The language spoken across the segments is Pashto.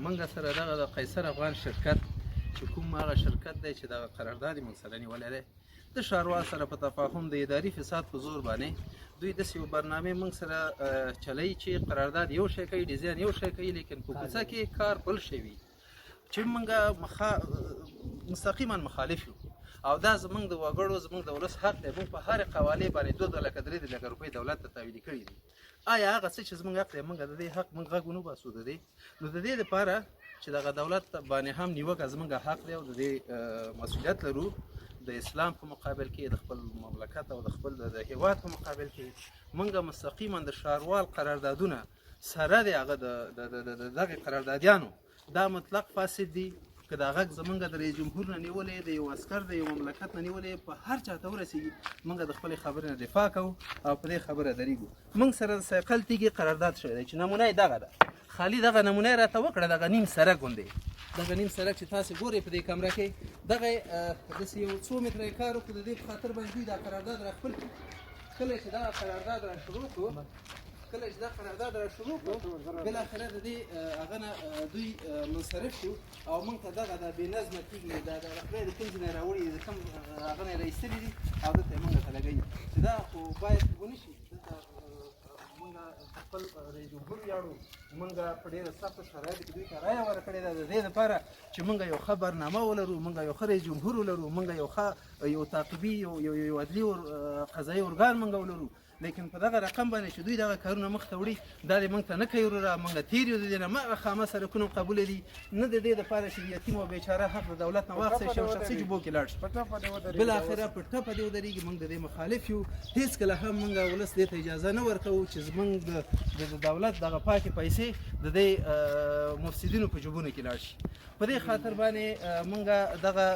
موږ سره دغه د قیصر افغان شرکت چې کوم هغه شرکت دی چې دغه قرارداد یې موږ سره نیولی دی د ښاروال سره په تفاهم د اداري فساد په زور باندې دوی داسې یو برنامې موږ سره چلوي چې قرارداد یو شی کوي ډیزاین یو شی کوي لیکن په کوڅه کې کار بل شی وي چې موږ مستقیما مخالف یو او دا زموږ د وګړو زموږ د ولس حق دی موږ په هرې قوالې باندې 2 لکه 3 لکه روپۍ دولت ته تحویلي کړي دي آیا هغه څه چې زموږ حق دی موږ د دې حق موږ غږ ونه باسو د دې نو د دې لپاره چې دغه دولت باندې هم نیوکه زموږ حق دی او د دې مسؤلیت لرو د اسلام په مقابل کې د خپل مملکت او د خپل د هیواد په مقابل کې موږ مستقیما د ښاروال قراردادونه سره د هغه د دغه قراردادیانو دا مطلق فاسد دي که دا غږ زمونږ د رئیس جمهور نه نیولې د یو عسکر د یو مملکت نه نیولې په هر چا ته ورسېږي موږ د خپلې خبرې نه دفاع کوو او په دې خبره درېږو موږ سره د سایقل تیږې قرارداد شوی دی چې نمونه یې دغه ده خالي دغه نمونه یې راته وکړه دغه نیم سړک غوندې دغه نیم سړک چې تاسې ګورئ په دې کمره کې دغه داسې یو څو متره یې کار وکړو د دې په خاطر باندې دوی دا قرارداد را خپل کړي کله چې دغه قرارداد را شروع کړو بالاخره د دې هغه نه دوی منصرف شو او موږ ته دغه د بې نظمه تیږې د خدای د کوم ځای نه راوړي د کوم هغه نه راایستلي دي او دلته یې موږ ته لګوي چې دا خو باید ونه شي دلته موږ خپل رئیس جمهور ویاړو موږ په ډېره سختو شرایطو کې دوی ته رایه ورکړې ده د دې لپاره چې موږ یو ښه برنامه ولرو موږ یو ښه رئیس جمهور ولرو موږ یو تعقیبي یو عدلي قضایي ارګان موږ ولرو لیکن په دغه رقم باندې چې دوی دغه کارونه مخ ته وړي دا دې موږ ته نه کوي وروره موږ تېر یو د دې نه مغه خامه سړکونه قبوله دي نه د دې دپاره چې یتیم او بیچاره حق د دولت نه واخیستی شي او شخصي جبو کې لاړ شي بالاخره په ټپه دې ودرېږي موږ د دې مخالف یو هېڅکله هم موږ ولس دې ته اجازه نه ورکوو چې زموږ د دولت دغه پاکې پیسې د دې مفسدینو په جبونو کې لاړ شي په دې خاطر باندې موږ دغه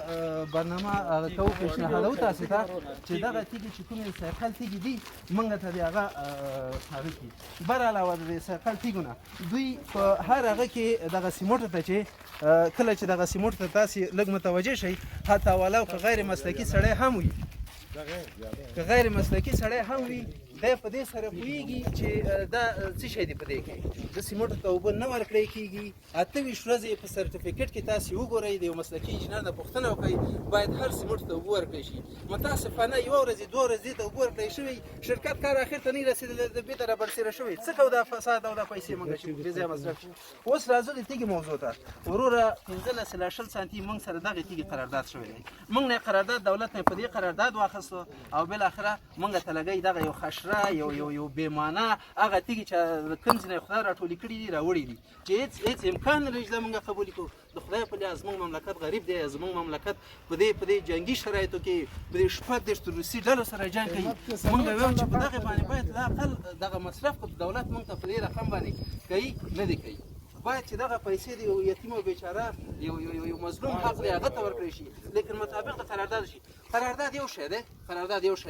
برنامه کوو پیشنهادوو تاسې ته چې دغه تیږې چې کومې سایقل تیږې دي موږ ته د هغه هغه کړي بر علاوه د دې سایقل تیږو نه دوی په هر هغه کې دغه سیموټو ته چې کله چې دغه سیموټو ته تاسې لږ متوجه شئ حتی ولو که غیر مسلکي سړی هم وي که غیر مسلکي سړی هم وي دی په دې سره پوهېږي چې دا څه شی دی په دې کې د سیموټو ته اوبه نه ورکړی کېږي 28 ورځې په سرټیفیکټ کې تاسې وګورئ د یو مسلکي انجینر نه پوښتنه وکړئ باید هر سیموټو ته اوبه ورکړی شي متاسفانه 1 ورځ 2 ورځې ته اوبه ورکړی شوي شرکت کار اخر ته نه رسېدلی د بېرته رابرسېره شوی څه کوو دا فساد او دا پیسې موږ چې بې ځایه مصرف شي اوس راځو د تیږې موضوع ته وروره 15 له 20 سانتي موږ سره دغې تیږې قرارداد شوی دی موږ نه قرارداد دولت نه په دې قرارداد واخیستو او بالاخره موږ ته لګی دغه یو خشره یو بېمانه هغه تیږې چې د کوم ځای نه خدای راټولې کړي دي راوړي دي چې هېڅ امکان نه لري چې دا موږ قبول کړو د خدای په لحاظ زموږ مملکت غریب دی زموږ مملکت په دې جنګي شرایطو کې په دې 14 روسي ډلو سره جنګ کوي موږ ویل چې په دغې باندې باید لا اقل دغه مصرف کړو دولت موږ ته په دې رقم باندې کوي نه دی کوي باید چې دغه پیسې د یو یتیم او بیچاره یو مظلوم حق دی هغه ته ورکړی شي لیکن مطابق د قرارداد شي قرارداد یو شی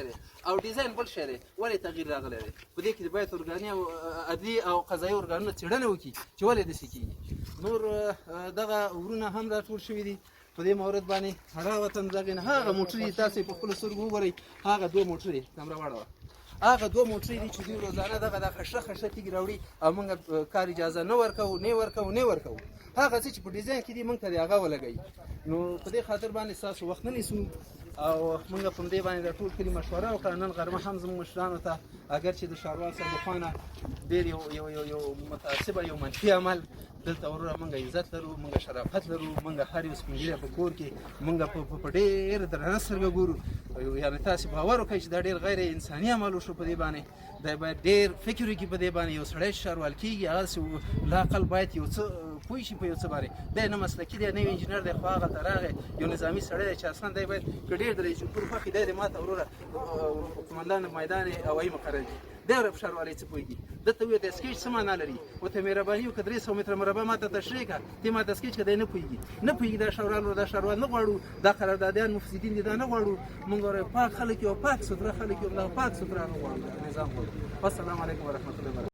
دی او ډیزاین بل شی دی ولې تغییر راغلی دی په دې کې د باید ارګاني او عدلي او قضایي ارګانونه څېړنه وکړي چې ولې داسې کېږي نور دغه ورونه هم راټول شوي دي په دې مورد باندې هغه وطن دغې نه هغه موټرې تاسې په خپلو سترګو وګورئ هغه 2 موټرې کمره واړوه هغه 2 موټرې دي چې دوی روزانه دغه د خشره تیږې راوړي او موږ کار اجازه نه ورکوو هغه څه چې په ډیزاین کې دي موږ ته د هغه ولګوي نو په دې خاطر باندې ستاسو وخت نه نیسو او موږ په دې باندې د ټول کلي مشوره وکړه نن غرمه هم زموږ مشرانو ته اگر چې د ښاروال صاحب لخوا نه ډېر یو متعصبه یو منفي عمل دلته وروره موږ عزت لرو موږ شرافت لرو موږ هر یو سپین ږیری په کور کې موږ په ډېر درنه سترګه ګورو یعنې تاسې باور وکړئ چې دا ډېر غیر انساني عمل وشو په دې باندې دا باید ډېر فکر وکړي په دې باندې یو سړی چې ښاروال کېږي هغسې لا اقل باید یو څه پوه شي په یو څه باندې دی نه مسلکي دی نه یو انجینر دی خو هغه ته راغی یو نظامي سړی دی چې اصلا دی باید که ډېر د رئیس جمهور خوښ دی ماته وروره قومندان میدان هوایي مقرر دي دی په ښاروالۍ څه پوهېږي دلته وویل د سکیچ څه معنا لري ورته مهرباني وکړه 300 متره مربع ماته تشریح کړه ته ماته سکیچ کړه دی نه پوهېږي دا ښاروال نه غواړو دا قراردادیان مفسدین دي دا نه غواړو موږ پاک خلک یو پاک ستره خلک یو پاک ستره غواړو نظام غواړو السلام علیکم ورحمة الله وبرکاته